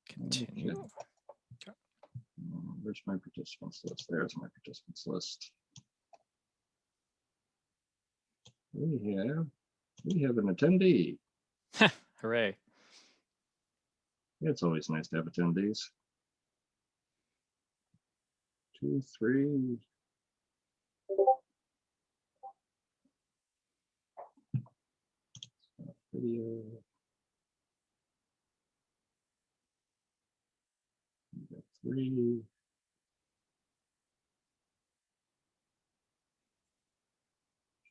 Continue. Okay. Where's my participants list? There's my participants list. We have an attendee. Hooray. It's always nice to have attendees. 2, 3. Video. We got 3.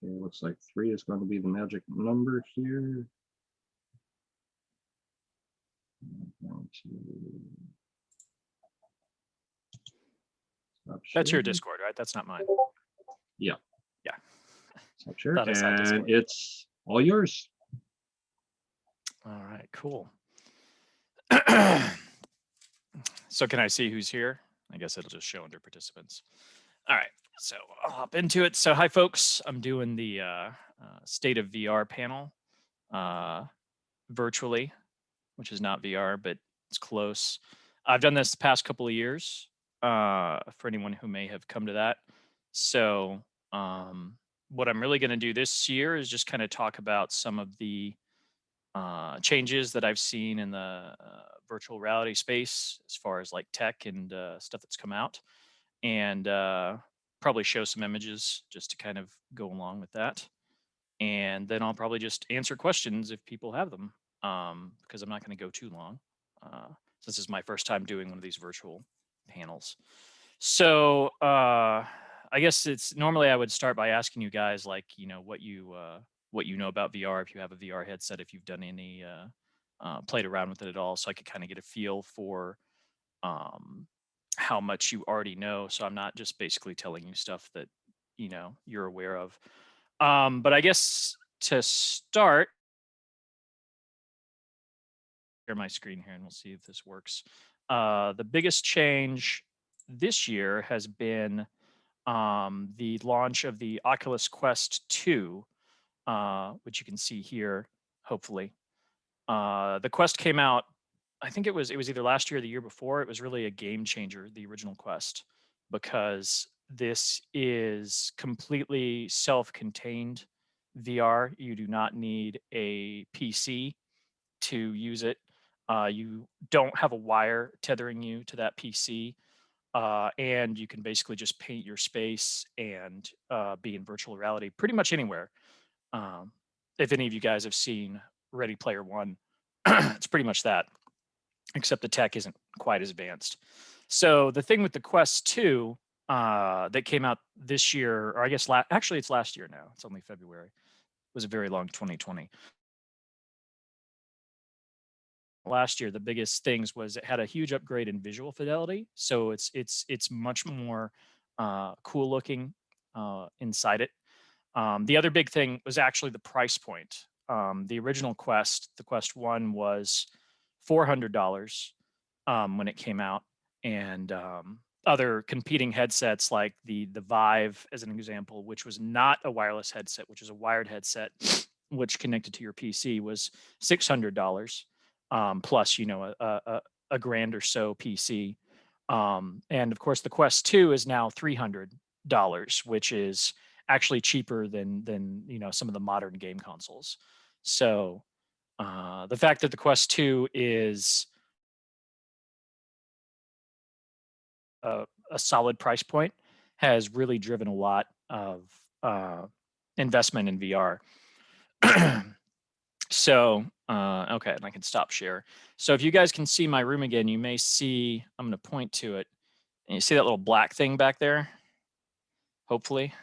Okay, looks like 3 is going to be the magic number here. That's your Discord, right? That's not mine. Yeah. Yeah. Stop share. And it's all yours. All right, cool. So can I see who's here? I guess it'll just show under participants. All right, so I'll hop into it. So hi, folks. I'm doing the State of VR panel virtually, which is not VR, but it's close. I've done this the past couple of years for anyone who may have come to that. So what I'm really going to do this year is just kind of talk about some of the changes that I've seen in the virtual reality space as far as like tech and stuff that's come out, and probably show some images just to kind of go along with that. And then I'll probably just answer questions if people have them, because I'm not going to go too long. This is my first time doing one of these virtual panels. So I guess it's normally I would start by asking you guys, like, you know, what you know about VR, if you have a VR headset, if you've done any played around with it at all, so I could kind of get a feel for how much you already know. So I'm not just basically telling you stuff that, you know, you're aware of. But I guess to start, share my screen here and we'll see if this works. The biggest change this year has been the launch of the Oculus Quest 2, which you can see here, hopefully. The Quest came out, I think it was either last year or the year before. It was really a game changer, the original Quest, because this is completely self-contained VR. You do not need a PC to use it. You don't have a wire tethering you to that PC. And you can basically just paint your space and be in virtual reality pretty much anywhere. If any of you guys have seen Ready Player One, it's pretty much that, except the tech isn't quite as advanced. So the thing with the Quest 2 that came out this year, or I guess actually it's last year now. It's only February. It was a very long 2020. Last year, the biggest things was it had a huge upgrade in visual fidelity. So it's much more cool looking inside it. The other big thing was actually the price point. The original Quest, the Quest 1, was $400 when it came out, and other competing headsets like the Vive, as an example, which was not a wireless headset, which is a wired headset, which connected to your PC, was $600. Plus, you know, a grand or so PC. And of course, the Quest 2 is now $300, which is actually cheaper than you know, some of the modern game consoles. So the fact that the Quest 2 is a solid price point has really driven a lot of investment in VR. So, okay, and I can stop share. So if you guys can see my room again, you may see, I'm going to point to it. And you see that little black thing back there? Hopefully.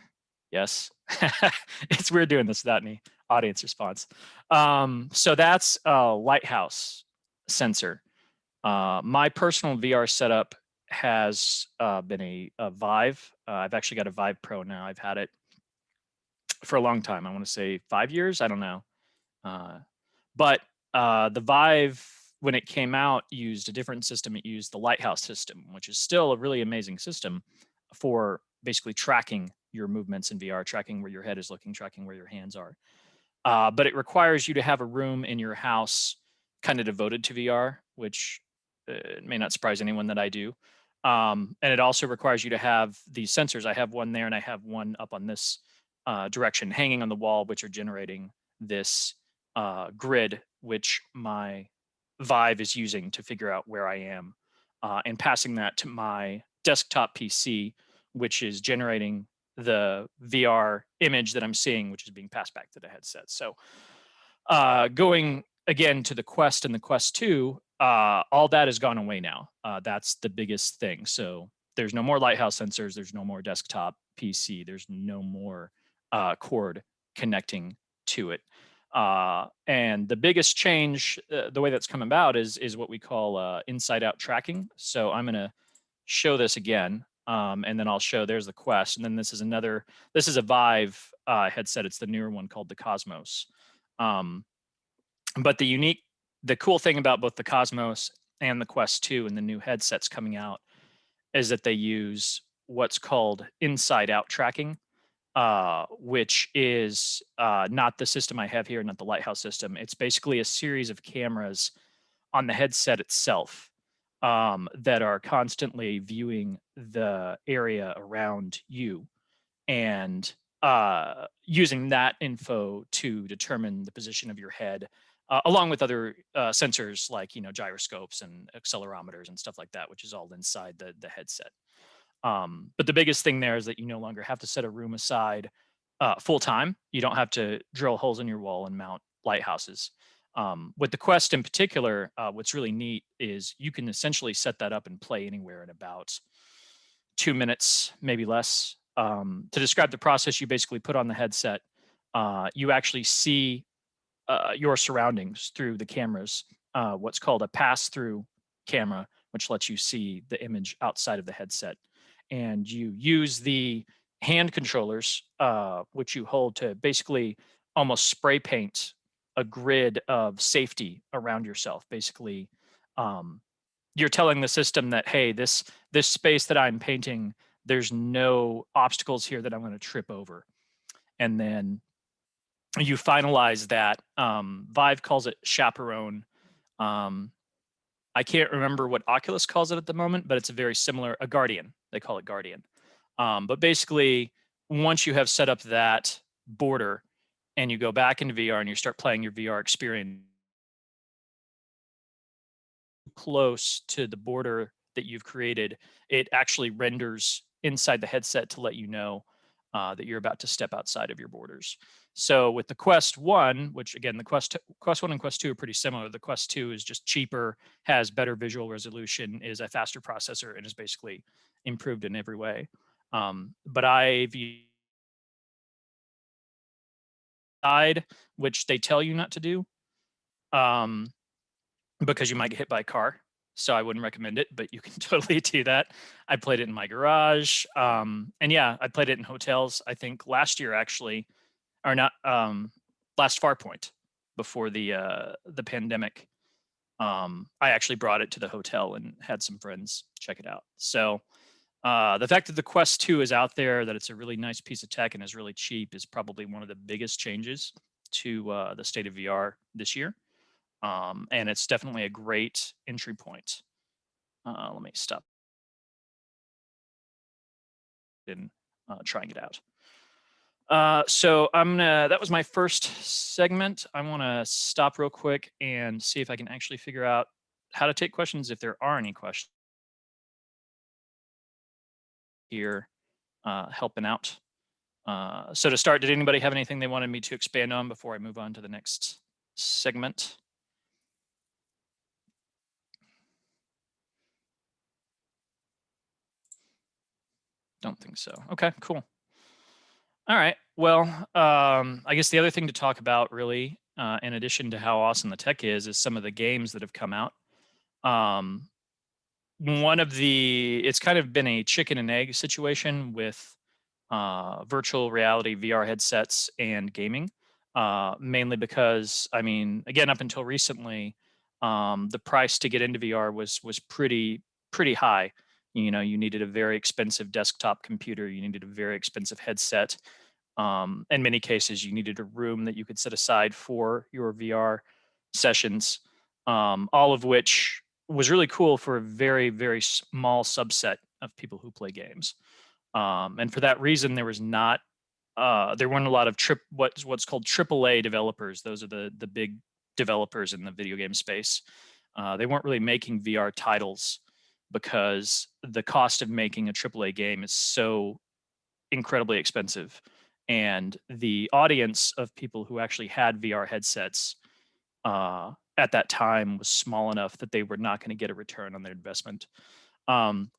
Yes. It's weird doing this without any audience response. So that's a lighthouse sensor. My personal VR setup has been a Vive. I've actually got a Vive Pro now. I've had it for a long time. I want to say 5 years. I don't know. But the Vive, when it came out, used a different system. It used the Lighthouse system, which is still a really amazing system for basically tracking your movements in VR, tracking where your head is looking, tracking where your hands are. but it requires you to have a room in your house kind of devoted to VR, which it may not surprise anyone that I do. And it also requires you to have these sensors. I have one there, and I have one up on this direction, hanging on the wall, which are generating this grid, which my Vive is using to figure out where I am, and passing that to my desktop PC, which is generating the VR image that I'm seeing, which is being passed back to the headset. So going again to the Quest and the Quest 2, all that has gone away now. That's the biggest thing. So there's no more lighthouse sensors. There's no more desktop PC. There's no more cord connecting to it. And the biggest change, the way that's come about, is what we call inside-out tracking. So I'm going to show this again, and then I'll show. There's the Quest, and then this is another. This is a Vive headset. It's the newer one called the Cosmos. Um, but the cool thing about both the Cosmos and the Quest 2 and the new headsets coming out is that they use what's called inside out tracking, which is not the system I have here, not the Lighthouse system. It's basically a series of cameras on the headset itself that are constantly viewing the area around you and using that info to determine the position of your head, along with other sensors like gyroscopes and accelerometers and stuff like that, which is all inside the headset. But the biggest thing there is that you no longer have to set a room aside full time. You don't have to drill holes in your wall and mount lighthouses. With the Quest in particular, what's really neat is you can essentially set that up and play anywhere in about 2 minutes, maybe less. To describe the process, you basically put on the headset. You actually see your surroundings through the cameras, what's called a pass-through camera, which lets you see the image outside of the headset. And you use the hand controllers, which you hold to basically almost spray paint a grid of safety around yourself. Basically, um, you're telling the system that, hey, this space that I'm painting, there's no obstacles here that I'm going to trip over. And then you finalize that. Vive calls it chaperone. Um, I can't remember what Oculus calls it at the moment, but it's a guardian. They call it guardian. But basically, once you have set up that border and you go back into VR and you start playing your VR experience close to the border that you've created, it actually renders inside the headset to let you know that you're about to step outside of your borders. So with the Quest 1, which again, the Quest 1 and Quest 2 are pretty similar. The Quest 2 is just cheaper, has better visual resolution, is a faster processor, and is basically improved in every way. But I've side, which they tell you not to do, um, because you might get hit by a car. So I wouldn't recommend it, but you can totally do that. I played it in my garage. And yeah, I played it in hotels, I think last year actually, or not, last Farpoint before the pandemic. I actually brought it to the hotel and had some friends check it out. So the fact that the Quest 2 is out there, that it's a really nice piece of tech and is really cheap, is probably one of the biggest changes to the state of VR this year. And it's definitely a great entry point. Let me stop and trying it out. So that was my first segment. I want to stop real quick and see if I can actually figure out how to take questions, if there are any questions here, helping out. So to start, did anybody have anything they wanted me to expand on before I move on to the next segment? Don't think so. Okay, cool. All right. Well, I guess the other thing to talk about, really, in addition to how awesome the tech is some of the games that have come out. Um, it's kind of been a chicken and egg situation with virtual reality VR headsets and gaming, mainly because, I mean, again, up until recently, the price to get into VR was pretty high. You needed a very expensive desktop computer, you needed a very expensive headset, In many cases, you needed a room that you could set aside for your VR sessions, all of which was really cool for a very, very small subset of people who play games. And for that reason, there weren't a lot of what's called AAA developers. Those are the big developers in the video game space. They weren't really making VR titles because the cost of making a AAA game is so incredibly expensive, and the audience of people who actually had VR headsets at that time was small enough that they were not going to get a return on their investment. Um,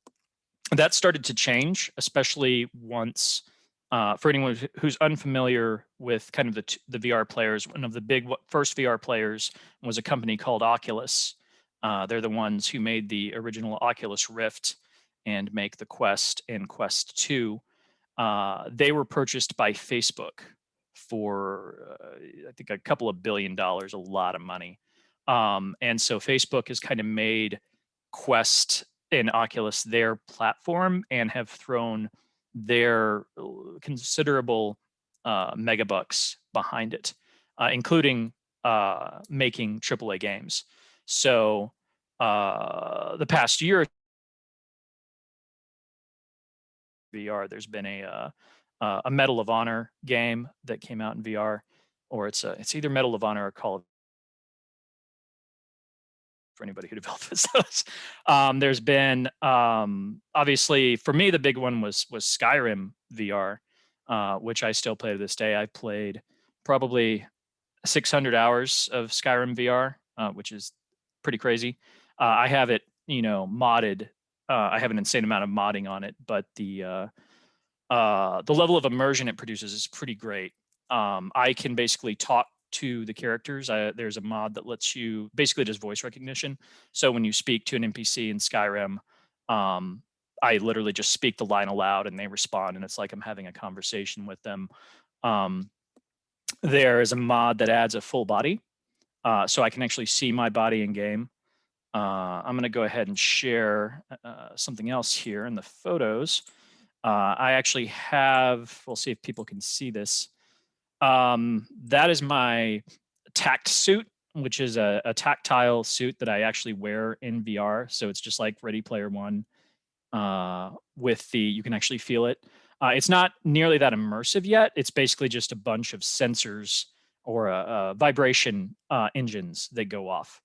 that started to change, especially once, for anyone who's unfamiliar with kind of the VR players, one of the first VR players was a company called Oculus. They're the ones who made the original Oculus Rift and make the Quest and Quest 2. They were purchased by Facebook for, I think, a couple of $1 billion, a lot of money. And so Facebook has kind of made Quest and Oculus their platform and have thrown their considerable megabucks behind it, including making AAA games. So the past year, VR, there's been a Medal of Honor game that came out in VR, or it's either Medal of Honor or Call of, for anybody who develops those. There's been, obviously for me the big one was Skyrim VR, which I still play to this day. I played probably 600 hours of Skyrim VR, which is pretty crazy. I have it, modded. I have an insane amount of modding on it, but the level of immersion it produces is pretty great. I can basically talk to the characters. There's a mod that lets you basically does voice recognition. So when you speak to an NPC in Skyrim, I literally just speak the line aloud and they respond, and it's like I'm having a conversation with them. There is a mod that adds a full body, so I can actually see my body in game. I'm going to go ahead and share something else here in the photos. I actually have, we'll see if people can see this. That is my tact suit, which is a tactile suit that I actually wear in VR. So it's just like Ready Player One, you can actually feel it. It's not nearly that immersive yet. It's basically just a bunch of sensors or vibration engines that go off.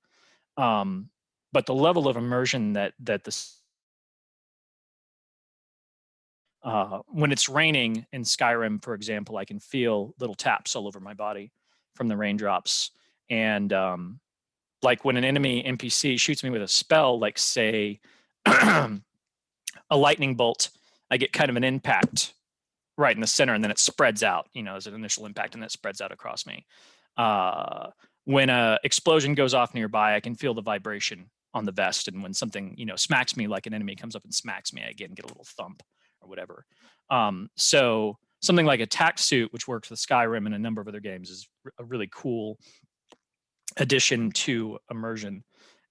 But the level of immersion that this when it's raining in Skyrim, for example, I can feel little taps all over my body from the raindrops. And like when an enemy NPC shoots me with a spell, like say a lightning bolt, I get kind of an impact right in the center, and then it spreads out. As an initial impact, and that spreads out across me. When a explosion goes off nearby, I can feel the vibration on the vest, and when something smacks me, like an enemy comes up and smacks me, I again get a little thump or whatever. So something like a tact suit, which works with Skyrim and a number of other games, is a really cool addition to immersion.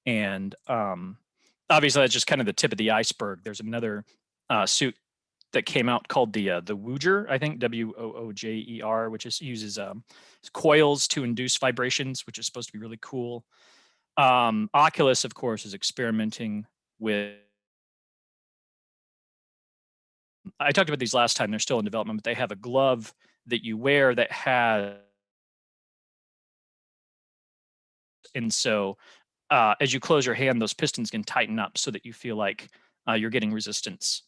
And obviously, that's just kind of the tip of the iceberg. There's another suit that came out called the Woojer, I think, Woojer, which uses coils to induce vibrations, which is supposed to be really cool. Oculus, of course, is experimenting with. I talked about these last time. They're still in development, but they have a glove that you wear that has, and so as you close your hand, those pistons can tighten up so that you feel like you're getting resistance.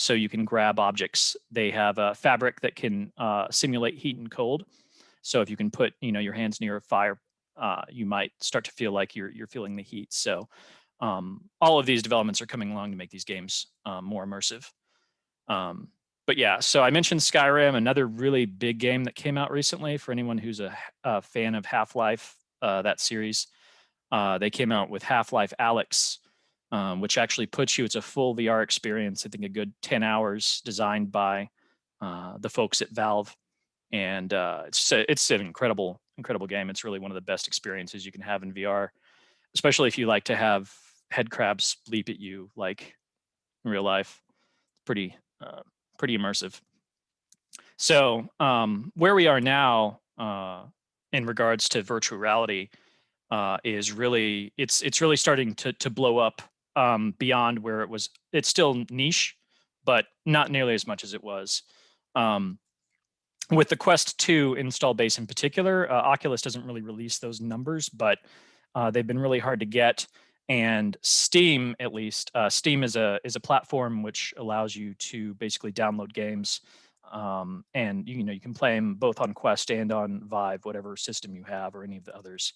So you can grab objects. They have a fabric that can simulate heat and cold. So if you can put your hands near a fire, you might start to feel like you're feeling the heat. So all of these developments are coming along to make these games more immersive. But yeah, so I mentioned Skyrim, another really big game that came out recently for anyone who's a fan of Half-Life, that series. They came out with Half-Life Alyx, which actually puts you, it's a full VR experience, I think a good 10 hours, designed by the folks at Valve. And it's an incredible game. It's really one of the best experiences you can have in VR, especially if you like to have head crabs leap at you like in real life. Pretty immersive. So where we are now in regards to virtual reality is really it's really starting to blow up beyond where it was. It's still niche, but not nearly as much as it was. Um, with the Quest 2 install base in particular, Oculus doesn't really release those numbers, but they've been really hard to get. And Steam, at least, Steam is a platform which allows you to basically download games, and you can play them both on Quest and on Vive, whatever system you have, or any of the others.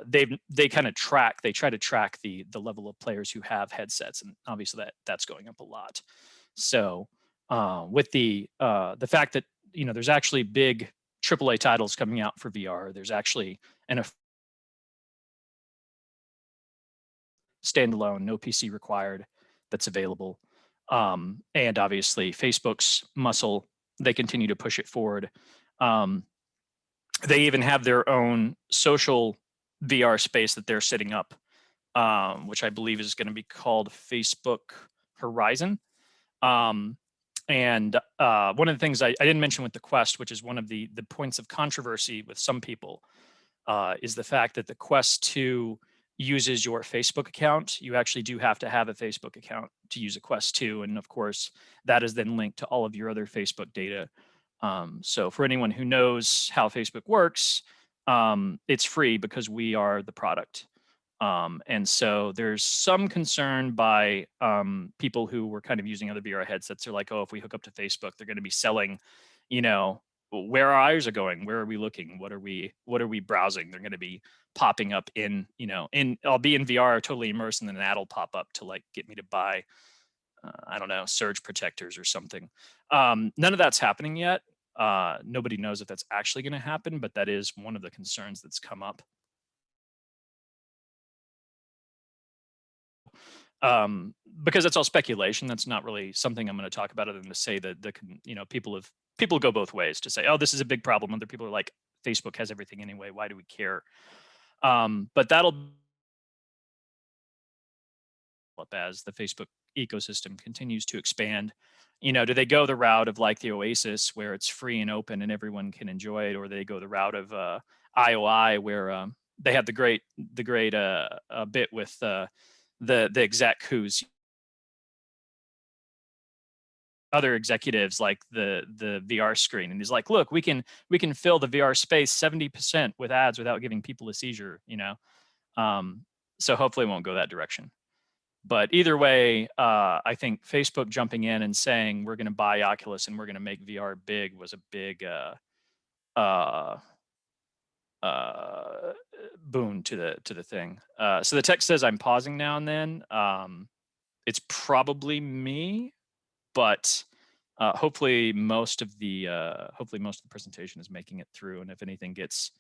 They kind of they try to track the level of players who have headsets, and obviously that's going up a lot. So with the fact that there's actually big AAA titles coming out for VR. There's actually an standalone, no PC required, that's available. And obviously, Facebook's muscle, they continue to push it forward. They even have their own social VR space that they're setting up, which I believe is going to be called Facebook Horizon. And one of the things I didn't mention with the Quest, which is one of the points of controversy with some people, is the fact that the Quest 2 uses your Facebook account. You actually do have to have a Facebook account to use a Quest 2. And of course, that is then linked to all of your other Facebook data. So for anyone who knows how Facebook works, it's free because we are the product. And so there's some concern by people who were kind of using other VR headsets. They're like, oh, if we hook up to Facebook, they're going to be selling, where our eyes are going, where are we looking, what are we browsing? They're going to be popping up I'll be in VR totally immersed, and then an ad will pop up to like get me to buy I don't know, surge protectors or something. None of that's happening yet. Nobody knows if that's actually going to happen, but that is one of the concerns that's come up. Because it's all speculation. That's not really something I'm going to talk about, other than to say that people go both ways to say, oh, this is a big problem. Other people are like, Facebook has everything anyway. Why do we care? But that'll up as the Facebook ecosystem continues to expand. Do they go the route of like the Oasis, where it's free and open and everyone can enjoy it, or they go the route of IOI, where they have the great bit with the exec who's other executives, like the VR screen, and he's like, look, we can fill the VR space 70% with ads without giving people a seizure. So hopefully it won't go that direction. But either way, I think Facebook jumping in and saying we're going to buy Oculus and we're going to make VR big was a big boon to the thing. So the text says I'm pausing now and then. It's probably me, but hopefully most of the presentation is making it through. And if anything gets,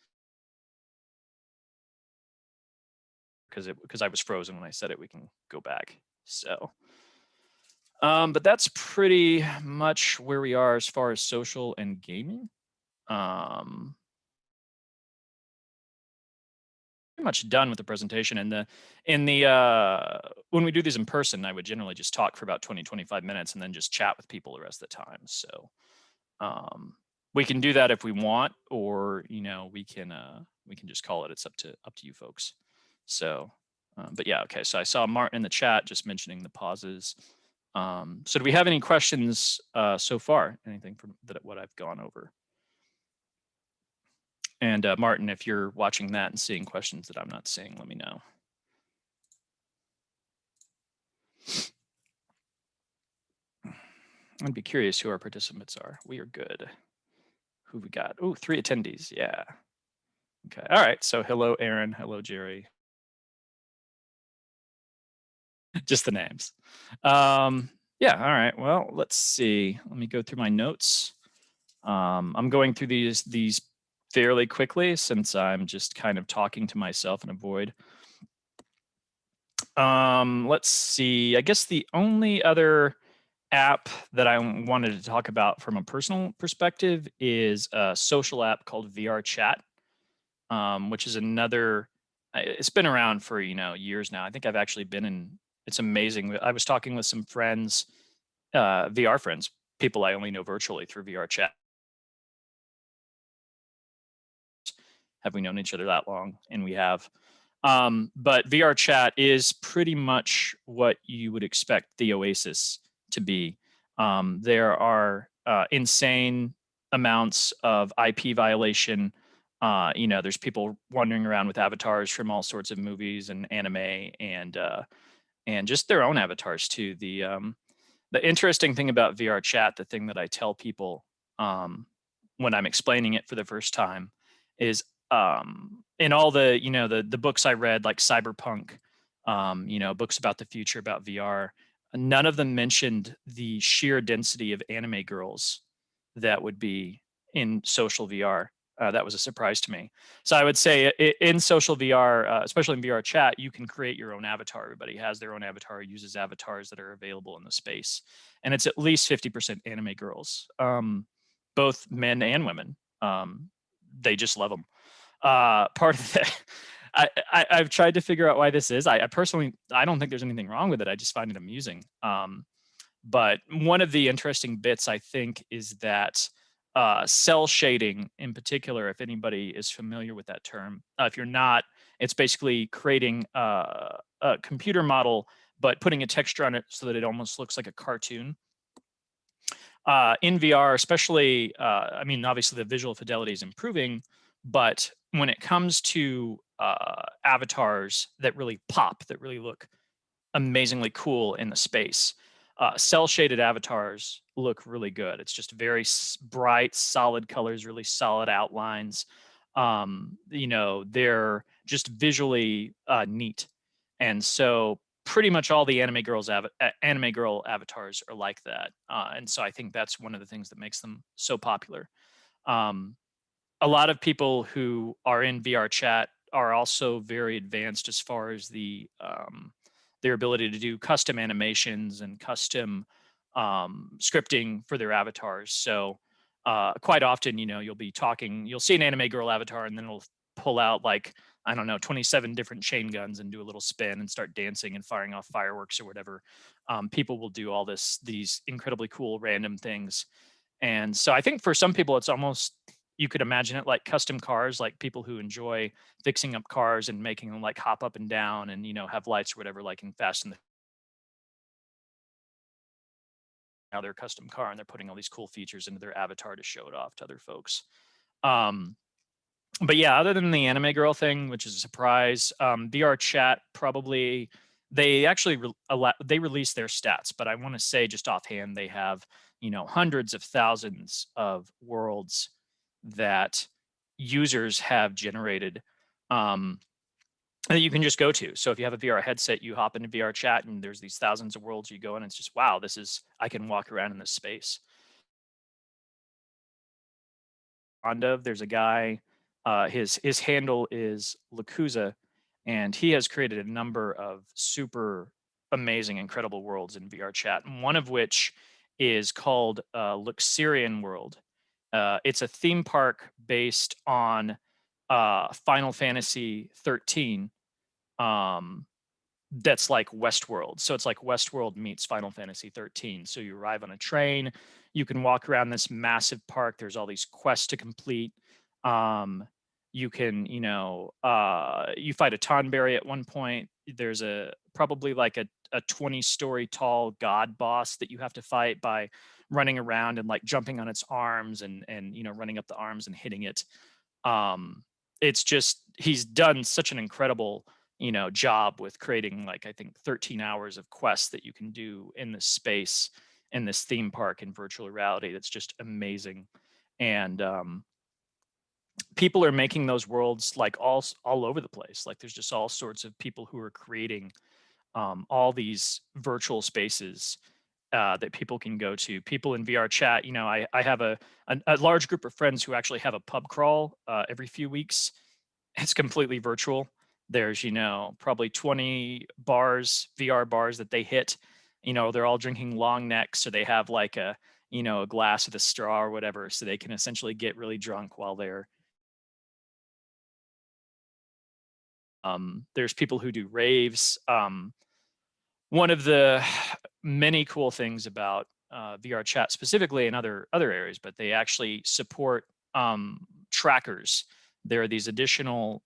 because I was frozen when I said it, we can go back. So, but that's pretty much where we are as far as social and gaming. Pretty much done with the presentation. And when we do these in person, I would generally just talk for about 20-25 minutes and then just chat with people the rest of the time. So we can do that if we want, or we can just call it. It's up to you folks. So but yeah, okay, so I saw Martin in the chat just mentioning the pauses. So do we have any questions so far? Anything from what I've gone over? And Martin, if you're watching that and seeing questions that I'm not seeing, let me know. I'd be curious who our participants are. We are good. Who we got? Oh, 3 attendees. Yeah. Okay. All right. So hello, Aaron. Hello, Jerry. Just the names. Yeah. All right. Well, let's see. Let me go through my notes. I'm going through these fairly quickly, since I'm just kind of talking to myself in a void. Let's see. I guess the only other app that I wanted to talk about from a personal perspective is a social app called VR Chat, which is another. It's been around for years now. I think I've actually been in. It's amazing. I was talking with some friends, VR friends, people I only know virtually through VR Chat. have we known each other that long? And we have. But VR chat is pretty much what you would expect the Oasis to be. There are insane amounts of IP violation. There's people wandering around with avatars from all sorts of movies and anime, and just their own avatars too. The interesting thing about VR chat, the thing that I tell people um, when I'm explaining it for the first time, is in all the the books I read, like Cyberpunk, books about the future, about VR, none of them mentioned the sheer density of anime girls that would be in social VR. That was a surprise to me. So I would say in social VR, especially in VR chat, you can create your own avatar. Everybody has their own avatar, uses avatars that are available in the space, and it's at least 50% anime girls, both men and women. They just love them. Part of it, I've tried to figure out why this is. I personally, I don't think there's anything wrong with it. I just find it amusing. But one of the interesting bits, I think, is that cell shading in particular, if anybody is familiar with that term. If you're not, it's basically creating a computer model, but putting a texture on it so that it almost looks like a cartoon. In VR, especially, I mean, obviously the visual fidelity is improving, but when it comes to avatars that really pop, that really look amazingly cool in the space, cell shaded avatars look really good. It's just very bright, solid colors, really solid outlines. They're just visually neat. And so pretty much all the anime girl avatars are like that. And so I think that's one of the things that makes them so popular. Um, a lot of people who are in VR chat are also very advanced as far as their ability to do custom animations and custom scripting for their avatars. So quite often, you'll see an anime girl avatar, and then it'll pull out like, I don't know, 27 different chain guns and do a little spin and start dancing and firing off fireworks or whatever. People will do all these incredibly cool random things. And so I think for some people, it's almost, you could imagine it like custom cars, like people who enjoy fixing up cars and making them like hop up and down and, have lights or whatever, like in Fast and the now their custom car, and they're putting all these cool features into their avatar to show it off to other folks. Um, but yeah, other than the anime girl thing, which is a surprise, VR chat probably, they actually they release their stats, but I want to say just offhand they have hundreds of thousands of worlds that users have generated, that you can just go to. So if you have a VR headset, you hop into VR chat, and there's these thousands of worlds you go in. And it's just, wow, I can walk around in this space. There's a guy, his handle is Lakuza, and he has created a number of super amazing, incredible worlds in VR chat. And one of which is called Luxurian World. It's a theme park based on Final Fantasy 13. That's like Westworld. So it's like Westworld meets Final Fantasy 13. So you arrive on a train, you can walk around this massive park. There's all these quests to complete. You can, you fight a Tonberry at one point. There's probably like a 20-story tall god boss that you have to fight by running around and like jumping on its arms and running up the arms and hitting it. It's just, he's done such an incredible job with creating, like, I think 13 hours of quests that you can do in this space, in this theme park in virtual reality. That's just amazing. And people are making those worlds like all over the place. Like there's just all sorts of people who are creating all these virtual spaces that people can go to. People in VR chat, I have a large group of friends who actually have a pub crawl every few weeks. It's completely virtual. There's, probably 20 bars, VR bars that they hit. They're all drinking long necks, so they have like a glass with a straw or whatever, so they can essentially get really drunk while they're. There's people who do raves. One of the many cool things about VR chat specifically, and other areas, but they actually support trackers there are these additional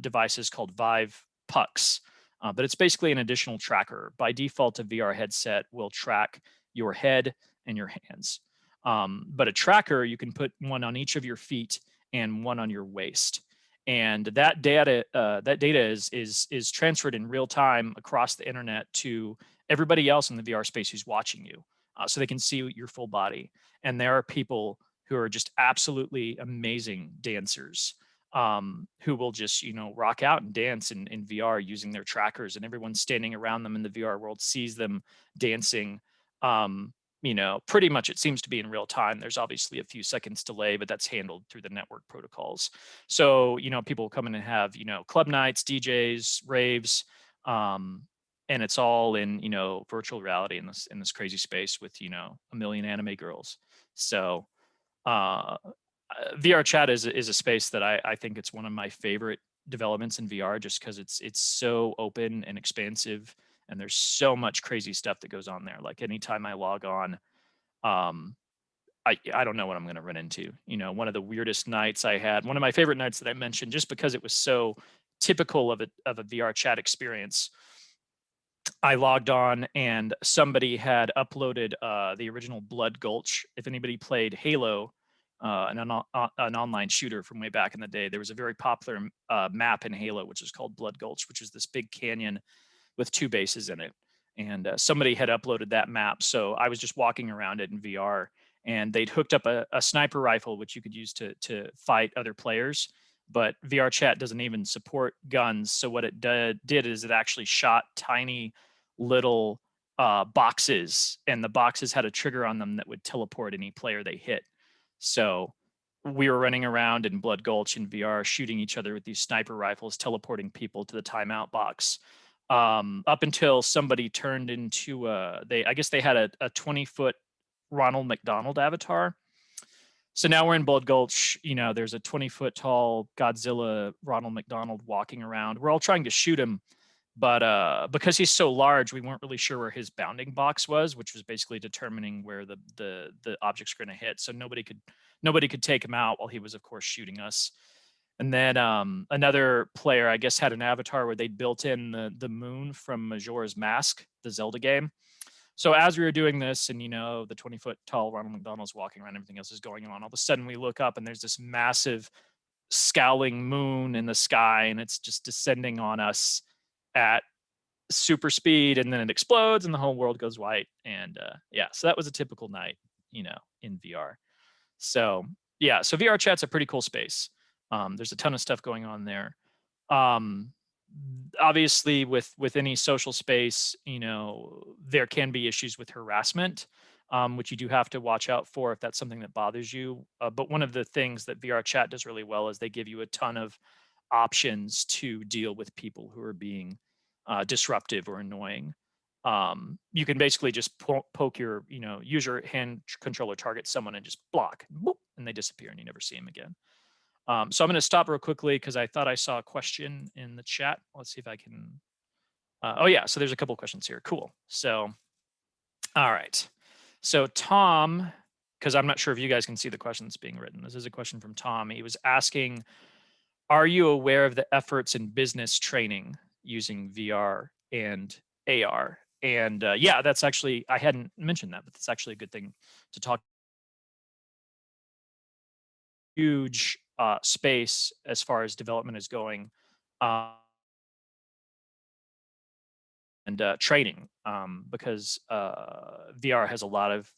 devices called Vive pucks, but it's basically an additional tracker. By default, a VR headset will track your head and your hands. But a tracker, you can put one on each of your feet and one on your waist. And that data is transferred in real time across the internet to everybody else in the VR space who's watching you, so they can see your full body. And there are people who are just absolutely amazing dancers, who will just rock out and dance in VR using their trackers, and everyone standing around them in the VR world sees them dancing. Um, Pretty much it seems to be in real time. There's obviously a few seconds delay, but that's handled through the network protocols. So, people come in and have, club nights, DJs, raves, and it's all in, virtual reality in this crazy space with, a million anime girls. So, uh, VR chat is a space that I think it's one of my favorite developments in VR, just because it's so open and expansive, and there's so much crazy stuff that goes on there. Like anytime I log on, um, I don't know what I'm going to run into. One of the weirdest nights I had, one of my favorite nights that I mentioned, just because it was so typical of a VR chat experience. I logged on and somebody had uploaded the original Blood Gulch. If anybody played Halo, an online shooter from way back in the day, there was a very popular map in Halo, which is called Blood Gulch, which is this big canyon with two bases in it. And somebody had uploaded that map. So I was just walking around it in VR, and they'd hooked up a sniper rifle, which you could use to fight other players. But VR chat doesn't even support guns. So what it did is it actually shot tiny little boxes, and the boxes had a trigger on them that would teleport any player they hit. So we were running around in Blood Gulch in VR, shooting each other with these sniper rifles, teleporting people to the timeout box. Up until somebody turned into I guess they had a 20-foot Ronald McDonald avatar. So now we're in Blood Gulch. There's a 20-foot tall Godzilla Ronald McDonald walking around. We're all trying to shoot him, but because he's so large, we weren't really sure where his bounding box was, which was basically determining where the objects were going to hit. So nobody could take him out while he was, of course, shooting us. And then another player, I guess, had an avatar where they'd built in the moon from Majora's Mask, the Zelda game. So as we were doing this, and the 20-foot tall Ronald McDonald's walking around, everything else is going on. All of a sudden, we look up and there's this massive scowling moon in the sky, and it's just descending on us at super speed, and then it explodes, and the whole world goes white. And yeah, so that was a typical night, in VR. So yeah, so VR chat's a pretty cool space. There's a ton of stuff going on there. Um, Obviously, with any social space, there can be issues with harassment, which you do have to watch out for if that's something that bothers you. But one of the things that VR chat does really well is they give you a ton of options to deal with people who are being disruptive or annoying. You can basically just poke your, use your hand controller, target someone, and just block, boop, and they disappear, and you never see them again. So I'm going to stop real quickly because I thought I saw a question in the chat. Let's see if I can. Oh yeah, so there's a couple questions here. Cool. So, all right. So Tom, because I'm not sure if you guys can see the question that's being written. This is a question from Tom. He was asking, are you aware of the efforts in business training using VR and AR? And yeah, that's actually, I hadn't mentioned that, but that's actually a good thing to talk. Huge space as far as development is going, and training, because VR has a lot of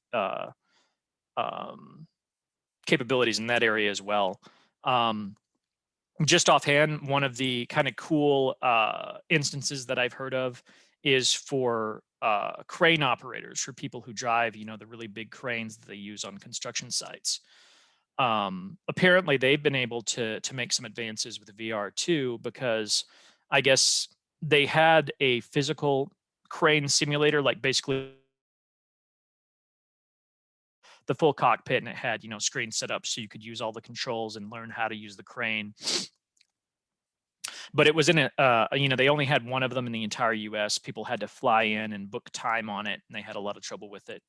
um, capabilities in that area as well. Just offhand, one of the kind of cool instances that I've heard of is for crane operators, for people who drive, the really big cranes that they use on construction sites. Apparently they've been able to make some advances with VR too, because I guess they had a physical crane simulator, like basically the full cockpit, and it had, screens set up so you could use all the controls and learn how to use the crane. But it was in they only had one of them in the entire US. People had to fly in and book time on it, and they had a lot of trouble with it.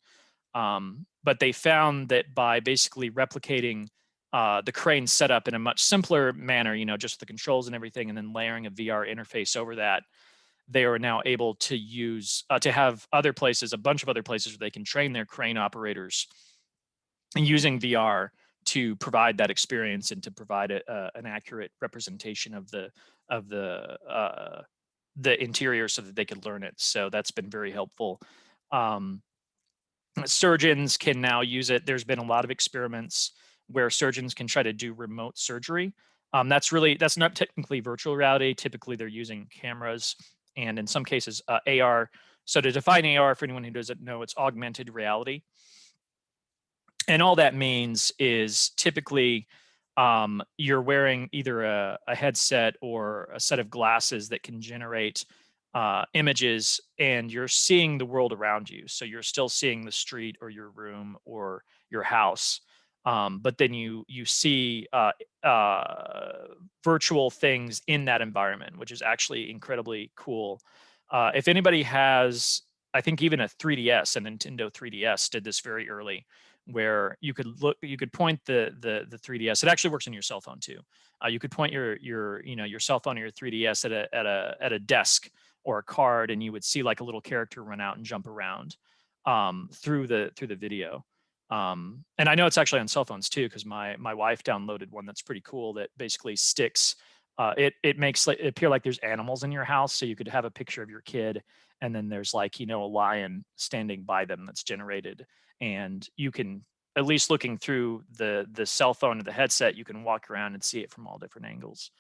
But they found that by basically replicating the crane set up in a much simpler manner, just the controls and everything, and then layering a VR interface over that, they are now able to use to have other places, a bunch of other places where they can train their crane operators using VR to provide that experience and to provide an accurate representation of the interior so that they could learn it. So that's been very helpful. Um, Surgeons can now use it. There's been a lot of experiments where surgeons can try to do remote surgery. That's not technically virtual reality. Typically, they're using cameras and in some cases AR. So to define AR for anyone who doesn't know, it's augmented reality. And all that means is typically you're wearing either a headset or a set of glasses that can generate images, and you're seeing the world around you. So you're still seeing the street or your room or your house, but then you see virtual things in that environment, which is actually incredibly cool. If anybody has, I think even a 3DS, a Nintendo 3DS did this very early, where you could point the 3DS. It actually works on your cell phone too. You could point your cell phone or your 3DS at a desk or a card, and you would see like a little character run out and jump around through the video. And I know it's actually on cell phones too, because my wife downloaded one that's pretty cool that basically sticks. It makes it appear like there's animals in your house, so you could have a picture of your kid, and then there's like a lion standing by them that's generated, and you can, at least looking through the cell phone or the headset, you can walk around and see it from all different angles.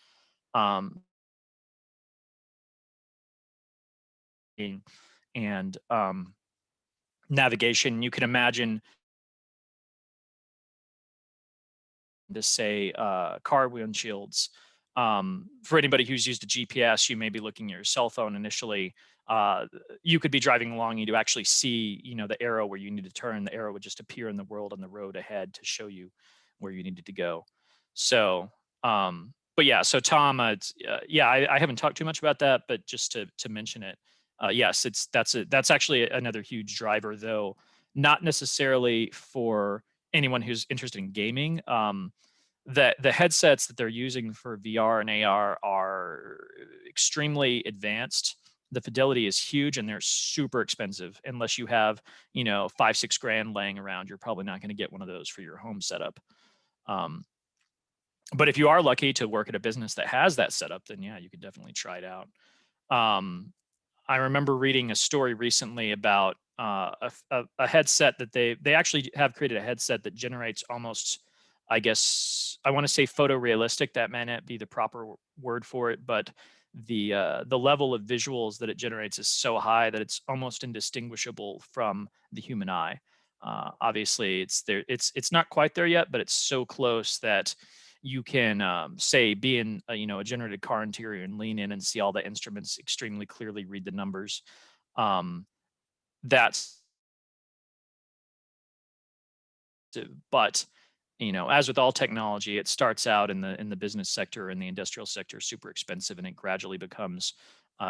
Um, and navigation, you can imagine to say car windshields. For anybody who's used a GPS, you may be looking at your cell phone initially. You could be driving along, you actually see, the arrow where you need to turn. The arrow would just appear in the world on the road ahead to show you where you needed to go. So, but yeah, so Tom, yeah, I haven't talked too much about that, but just to mention it, yes, that's actually another huge driver, though not necessarily for anyone who's interested in gaming. The headsets that they're using for VR and AR are extremely advanced. The fidelity is huge and they're super expensive. Unless you have, 5-6 grand laying around, you're probably not going to get one of those for your home setup. But if you are lucky to work at a business that has that setup, then yeah, you could definitely try it out. I remember reading a story recently about a headset that they actually have created a headset that generates almost, I guess I want to say photorealistic. That may not be the proper word for it, but the level of visuals that it generates is so high that it's almost indistinguishable from the human eye. Obviously, it's there. It's not quite there yet, but it's so close that you can say be in a generated car interior and lean in and see all the instruments extremely clearly, read the numbers. That's but as with all technology, it starts out in the business sector and the industrial sector super expensive, and it gradually becomes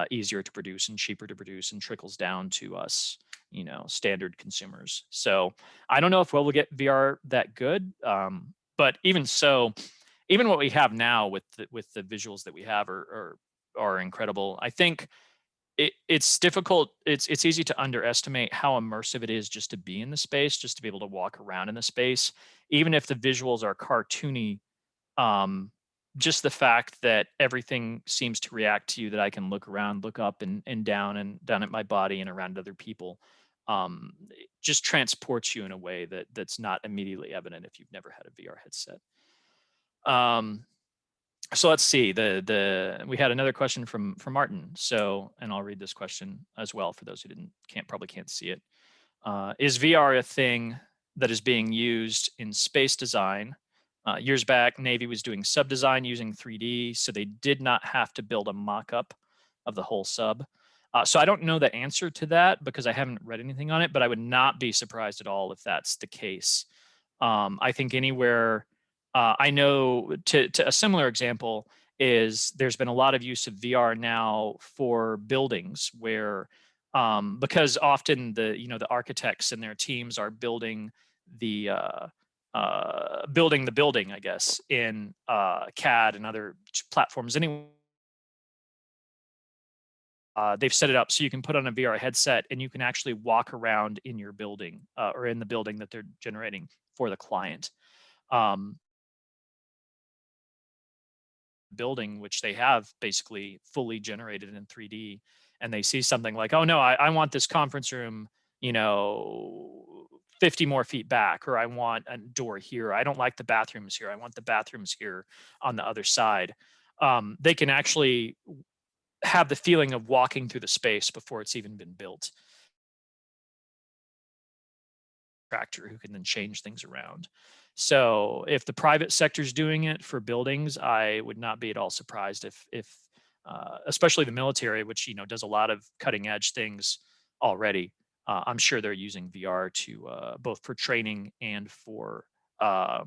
easier to produce and cheaper to produce and trickles down to us, standard consumers. So I don't know if we'll get VR that good, but even so, even what we have now with the visuals that we have are incredible. I think it's difficult. It's easy to underestimate how immersive it is just to be in the space, just to be able to walk around in the space, even if the visuals are cartoony. Um, just the fact that everything seems to react to you, that I can look around, look up and down at my body and around other people, it just transports you in a way that's not immediately evident if you've never had a VR headset. Um, so let's see. We had another question from Martin. So, and I'll read this question as well for those who probably can't see it. Is VR a thing that is being used in space design? Years back, Navy was doing sub design using 3D, so they did not have to build a mock-up of the whole sub. So I don't know the answer to that because I haven't read anything on it, but I would not be surprised at all if that's the case. I think anywhere, I know to a similar example is there's been a lot of use of VR now for buildings where, because often the architects and their teams are building the building the building, I guess, in CAD and other platforms. Anyway, they've set it up so you can put on a VR headset and you can actually walk around in your building or in the building that they're generating for the client. Um, Building, which they have basically fully generated in 3D, and they see something like, oh no, I want this conference room, 50 more feet back, or I want a door here. I don't like the bathrooms here. I want the bathrooms here on the other side. They can actually have the feeling of walking through the space before it's even been built. Contractor who can then change things around. So if the private sector is doing it for buildings, I would not be at all surprised if especially the military, which does a lot of cutting edge things already. I'm sure they're using VR to both for training and for uh,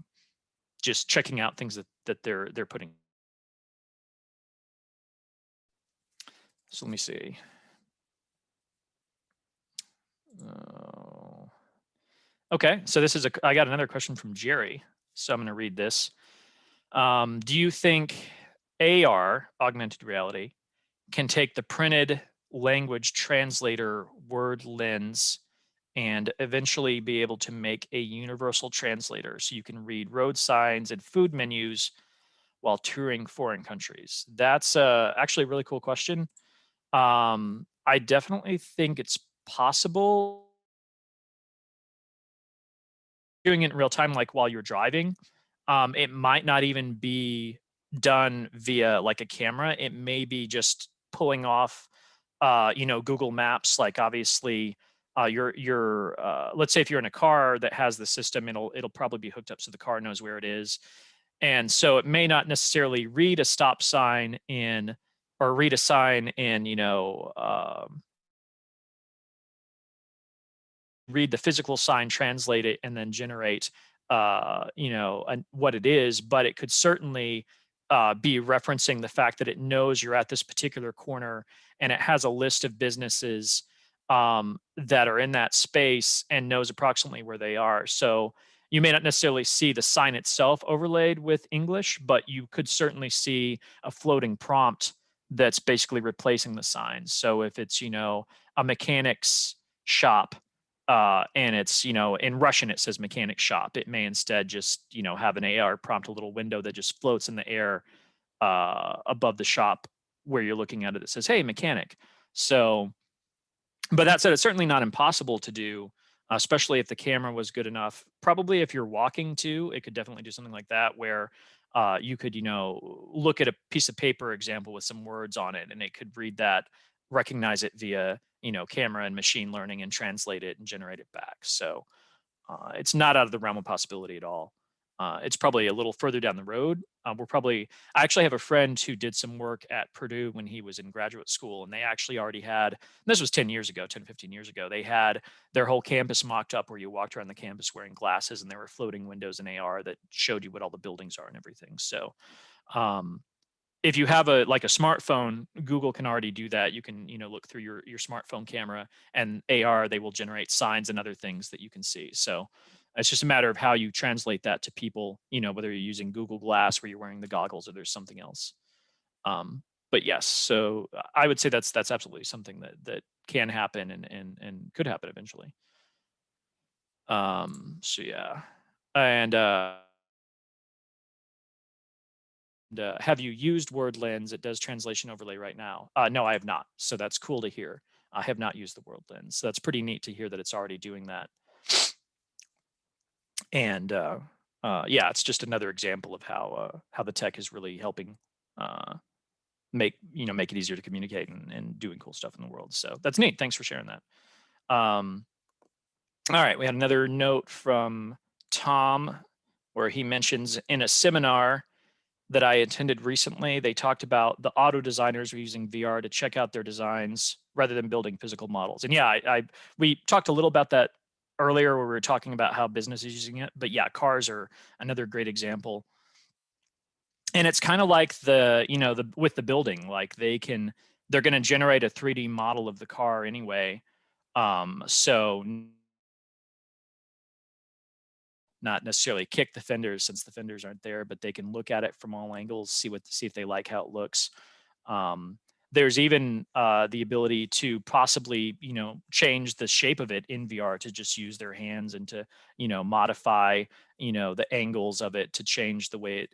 just checking out things that they're putting. So let me see. Oh. Okay, so I got another question from Jerry. So I'm going to read this. Do you think AR, augmented reality, can take the printed language translator word lens and eventually be able to make a universal translator so you can read road signs and food menus while touring foreign countries? That's actually a really cool question. I definitely think it's possible. Doing it in real time, like while you're driving, it might not even be done via like a camera. It may be just pulling off, Google Maps. Like obviously, let's say if you're in a car that has the system, it'll probably be hooked up so the car knows where it is, and so it may not necessarily read a stop sign in or read a sign in, read the physical sign, translate it, and then generate, what it is. But it could certainly be referencing the fact that it knows you're at this particular corner, and it has a list of businesses that are in that space and knows approximately where they are. So you may not necessarily see the sign itself overlaid with English, but you could certainly see a floating prompt that's basically replacing the signs. So if it's, a mechanic's shop, and it's, in Russian, it says mechanic shop. It may instead just, have an AR prompt, a little window that just floats in the air above the shop where you're looking at it that says, hey, mechanic. So, but that said, it's certainly not impossible to do, especially if the camera was good enough. Probably if you're walking too, it could definitely do something like that where you could, look at a piece of paper example with some words on it, and it could read that, recognize it via, camera and machine learning and translate it and generate it back. So it's not out of the realm of possibility at all. It's probably a little further down the road. I actually have a friend who did some work at Purdue when he was in graduate school, and they actually already had, this was 10 years ago, 10, 15 years ago, they had their whole campus mocked up where you walked around the campus wearing glasses, and there were floating windows in AR that showed you what all the buildings are and everything. So, um, if you have a smartphone, Google can already do that. You can, look through your smartphone camera, and AR, they will generate signs and other things that you can see. So it's just a matter of how you translate that to people, whether you're using Google Glass where you're wearing the goggles or there's something else. But yes, so I would say that's absolutely something that can happen and could happen eventually. So yeah. And have you used Word Lens? It does translation overlay right now. No, I have not. So that's cool to hear. I have not used the Word Lens. So that's pretty neat to hear that it's already doing that. And yeah, it's just another example of how the tech is really helping make it easier to communicate and doing cool stuff in the world. So that's neat. Thanks for sharing that. All right, we had another note from Tom where he mentions in a seminar that I attended recently, they talked about the auto designers were using VR to check out their designs rather than building physical models. And yeah, we talked a little about that earlier where we were talking about how business is using it. But yeah, cars are another great example. And it's kind of like with the building, like they're going to generate a 3D model of the car anyway. So not necessarily kick the fenders since the fenders aren't there, but they can look at it from all angles, see if they like how it looks. Um, there's even the ability to possibly, change the shape of it in VR, to just use their hands and to, modify, the angles of it to change the way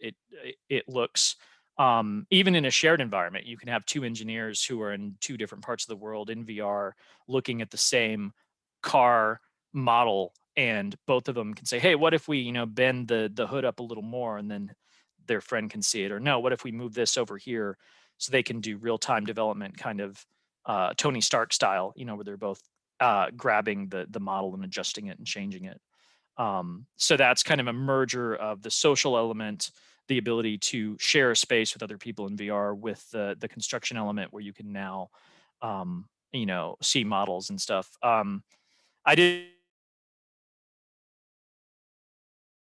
it looks. Even in a shared environment, you can have two engineers who are in two different parts of the world in VR looking at the same car model, and both of them can say, hey, what if we, bend the hood up a little more, and then their friend can see it. Or no, what if we move this over here, so they can do real-time development, kind of Tony Stark style, where they're both grabbing the model and adjusting it and changing it. So that's kind of a merger of the social element, the ability to share a space with other people in VR, with the construction element where you can now, see models and stuff. I did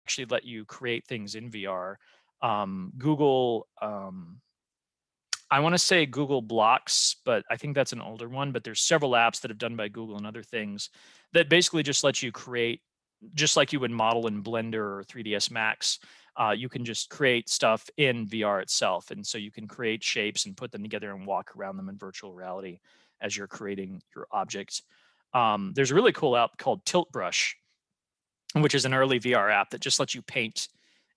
actually let you create things in VR. Google, I want to say Google Blocks, but I think that's an older one. But there's several apps that have done by Google and other things that basically just let you create, just like you would model in Blender or 3ds Max. You can just create stuff in VR itself, and so you can create shapes and put them together and walk around them in virtual reality as you're creating your objects. There's a really cool app called Tilt Brush, which is an early VR app that just lets you paint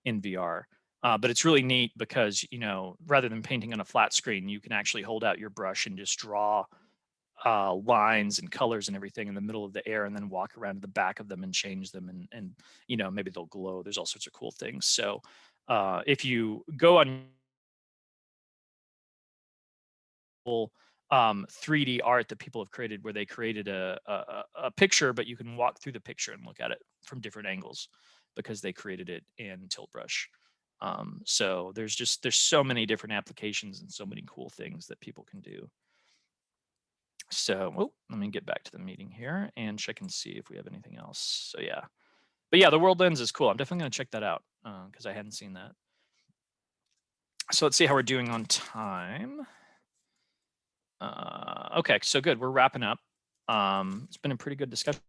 in VR. But it's really neat because, rather than painting on a flat screen, you can actually hold out your brush and just draw lines and colors and everything in the middle of the air, and then walk around to the back of them and change them. And maybe they'll glow. There's all sorts of cool things. So if you go on 3D art that people have created, where they created a picture, but you can walk through the picture and look at it from different angles because they created it in Tilt Brush. So there's so many different applications and so many cool things that people can do. So let me get back to the meeting here and check and see if we have anything else. So yeah, but yeah, the World Lens is cool. I'm definitely going to check that out because I hadn't seen that. So let's see how we're doing on time. Okay, so good. We're wrapping up. It's been a pretty good discussion.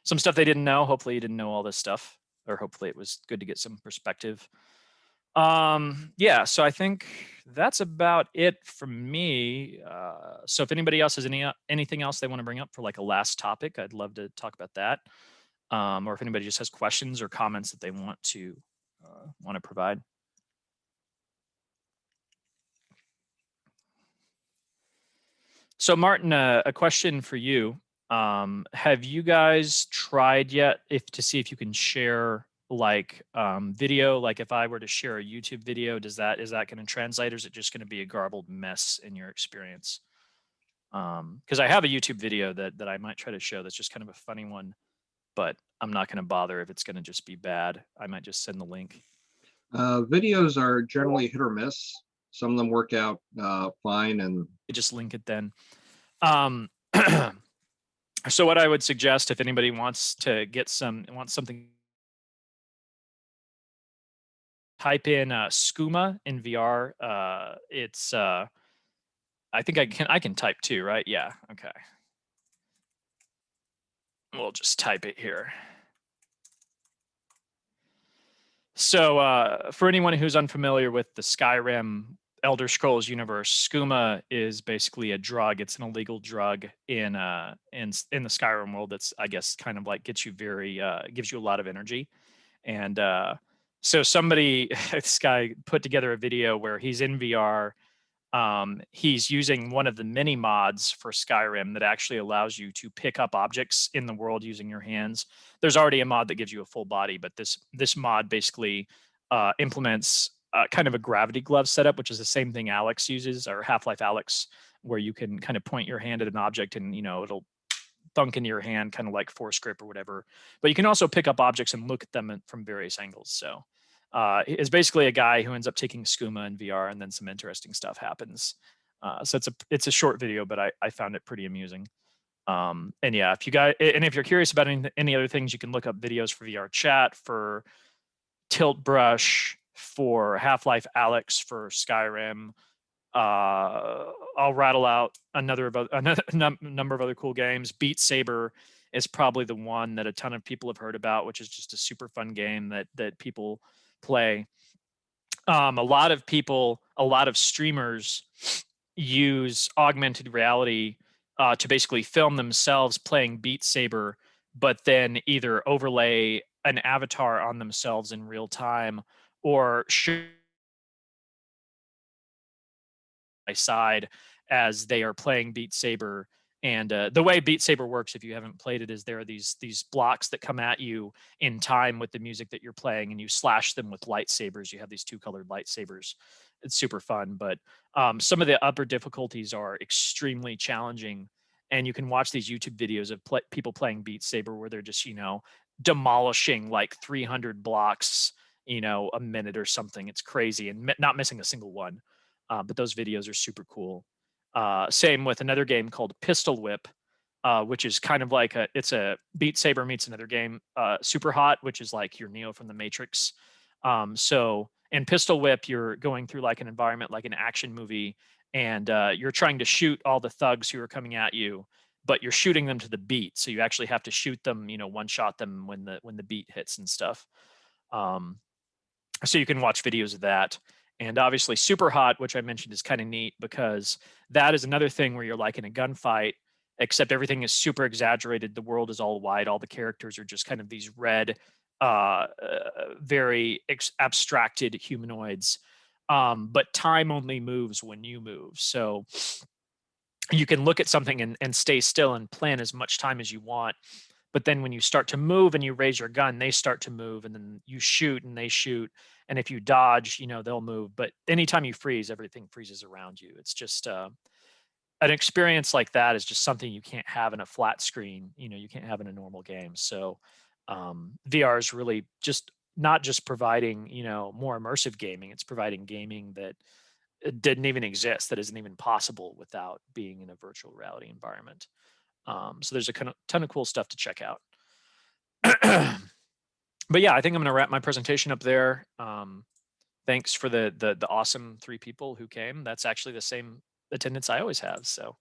Some stuff they didn't know. Hopefully you didn't know all this stuff, or hopefully it was good to get some perspective. Yeah, so I think that's about it from me. So if anybody else has anything else they want to bring up for like a last topic, I'd love to talk about that. Or if anybody just has questions or comments that they want to provide. So Martin, a question for you. Have you guys tried yet to see if you can share like video? Like if I were to share a YouTube video, is that going to translate, or is it just going to be a garbled mess in your experience? Because I have a YouTube video that I might try to show that's just kind of a funny one, but I'm not going to bother if it's going to just be bad. I might just send the link. Videos are generally hit or miss. Some of them work out fine, and just link it then. So what I would suggest, if anybody wants to get something, type in skooma in VR. It's I think I can type too, right? Yeah. Okay. We'll just type it here. So for anyone who's unfamiliar with the Skyrim Elder Scrolls universe, skooma is basically a drug. It's an illegal drug in the Skyrim world. That's, I guess, kind of like gives you a lot of energy. And so this guy put together a video where he's in VR. He's using one of the mini mods for Skyrim that actually allows you to pick up objects in the world using your hands. There's already a mod that gives you a full body, but this mod basically implements kind of a gravity glove setup, which is the same thing Alex uses, or Half-Life Alex, where you can kind of point your hand at an object and it'll thunk into your hand, kind of like force grip or whatever. But you can also pick up objects and look at them from various angles. So is basically a guy who ends up taking skooma in VR, and then some interesting stuff happens. So it's a short video, but I found it pretty amusing. And yeah, if you're curious about any other things, you can look up videos for VR chat, for Tilt Brush, for Half-Life Alex, for Skyrim. I'll rattle out another number of other cool games. Beat Saber is probably the one that a ton of people have heard about, which is just a super fun game that people play. A lot of streamers use augmented reality to basically film themselves playing Beat Saber, but then either overlay an avatar on themselves in real time or shoot by side as they are playing Beat Saber. And the way Beat Saber works, if you haven't played it, is there are these blocks that come at you in time with the music that you're playing, and you slash them with lightsabers. You have these 2-colored lightsabers. It's super fun, but some of the upper difficulties are extremely challenging. And you can watch these YouTube videos of people playing Beat Saber where they're just, demolishing like 300 blocks, a minute or something. It's crazy, and not missing a single one. But those videos are super cool. Same with another game called Pistol Whip, which is kind of like it's a Beat Saber meets another game, Super Hot, which is like your Neo from the Matrix. So in Pistol Whip, you're going through like an environment, like an action movie, and you're trying to shoot all the thugs who are coming at you, but you're shooting them to the beat. So you actually have to shoot them, one shot them when the beat hits and stuff. So you can watch videos of that. And obviously Super Hot, which I mentioned, is kind of neat because that is another thing where you're like in a gunfight, except everything is super exaggerated. The world is all white. All the characters are just kind of these red, very abstracted humanoids. But time only moves when you move. So you can look at something and stay still and plan as much time as you want. But then when you start to move and you raise your gun, they start to move, and then you shoot and they shoot. And if you dodge, they'll move. But anytime you freeze, everything freezes around you. It's just an experience like that is just something you can't have in a flat screen. You can't have in a normal game. So VR is really just not just providing, more immersive gaming. It's providing gaming that it didn't even exist, that isn't even possible without being in a virtual reality environment. So there's a ton of cool stuff to check out. But yeah, I think I'm going to wrap my presentation up there. Thanks for the awesome 3 people who came. That's actually the same attendance I always have. So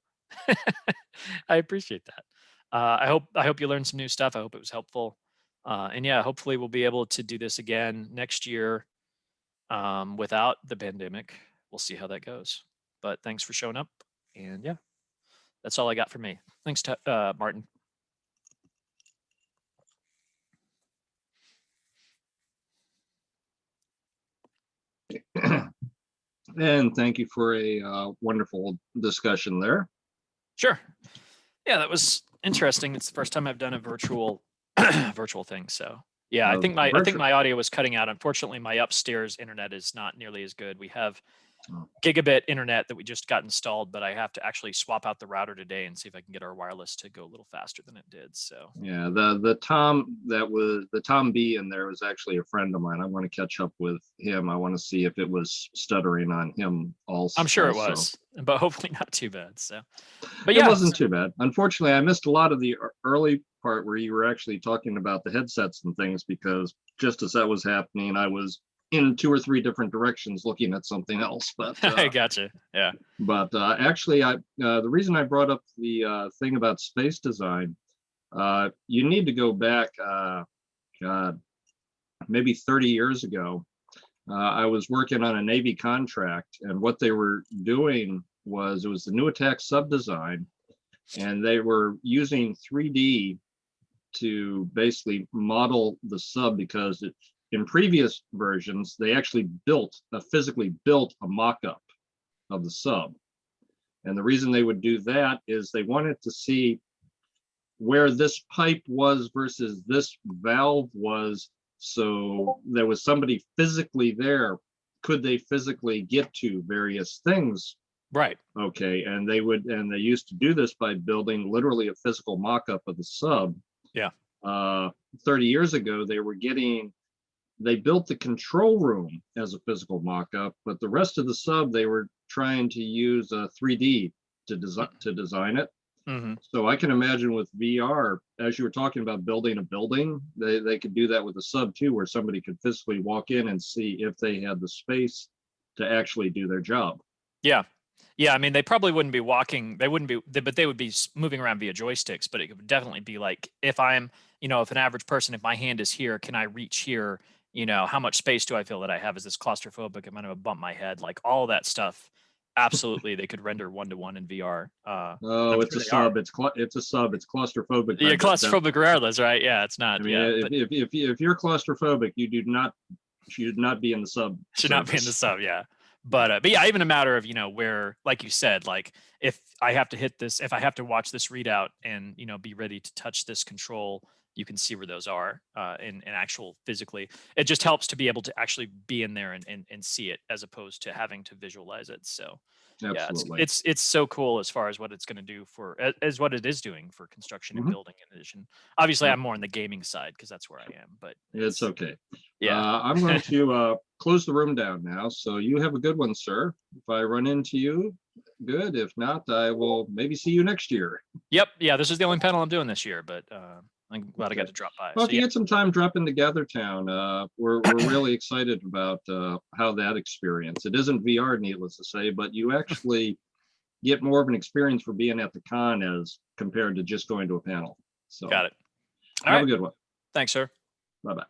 I appreciate that. I hope you learned some new stuff. I hope it was helpful. And yeah, hopefully we'll be able to do this again next year without the pandemic. We'll see how that goes. But thanks for showing up. And yeah, that's all I got for me. Thanks, Martin. And thank you for a wonderful discussion there. Sure. Yeah, that was interesting. It's the first time I've done a virtual thing. So yeah, I think my audio was cutting out. Unfortunately, my upstairs internet is not nearly as good. We have gigabit internet that we just got installed, but I have to actually swap out the router today and see if I can get our wireless to go a little faster than it did. So yeah, the Tom B in there was actually a friend of mine. I want to catch up with him. I want to see if it was stuttering on him also. I'm sure it was, but hopefully not too bad. So, but yeah, it wasn't too bad. Unfortunately, I missed a lot of the early part where you were actually talking about the headsets and things, because just as that was happening, I was in 2 or 3 different directions looking at something else. But I gotcha. Yeah. But actually, the reason I brought up the thing about space design, you need to go back, God, maybe 30 years ago. I was working on a Navy contract, and what they were doing was, it was the new attack sub design, and they were using 3D to basically model the sub, because in previous versions, they actually physically built a mock-up of the sub. And the reason they would do that is they wanted to see where this pipe was versus this valve was. So there was somebody physically there. Could they physically get to various things? Right. Okay. And they used to do this by building literally a physical mock-up of the sub. Yeah. 30 years ago, they built the control room as a physical mock-up, but the rest of the sub, they were trying to use 3D to design it. Mm-hmm. So I can imagine with VR, as you were talking about building a building, they could do that with a sub too, where somebody could physically walk in and see if they had the space to actually do their job. Yeah. Yeah, I mean, they probably wouldn't be walking. They wouldn't be, but they would be moving around via joysticks. But it would definitely be like if I'm, if an average person, if my hand is here, can I reach here? How much space do I feel that I have? Is this claustrophobic? Am I going to bump my head? Like all of that stuff. Absolutely, they could render 1-to-1 in VR. And I'm Oh, it's sure a they are. sub. It's a sub. It's claustrophobic. Yeah, claustrophobic regardless, right? Yeah, it's I not. mean, Yeah, but if you're claustrophobic, you should not be in the sub should not be in the service. sub. Yeah. But yeah, even a matter of, where, like you said, like if I have to hit this, if I have to watch this readout and, be ready to touch this control, you can see where those are in actual physically. It just helps to be able to actually be in there and see it as opposed to having to visualize it. So yeah, it's Absolutely. it's it's so cool as far as what it's going to do for as what it is doing for construction and Mhm. building in addition. Obviously, Yep. I'm more on the gaming side because that's where I am, but It's it's okay. yeah. I'm going to close the room down now. So you have a good one, sir. If I run into you, good. If not, I will maybe see you next year. Yep. Yeah. This is the only panel I'm doing this year, but I'm glad I got Okay. to drop by. Well, if So you yeah. get some time, drop into GatherTown. We're really excited about how that experience. It isn't VR, needless to say, but you actually get more of an experience for being at the con as compared to just going to a panel. So Got it. All have a right. good one. Thanks, sir. Bye bye.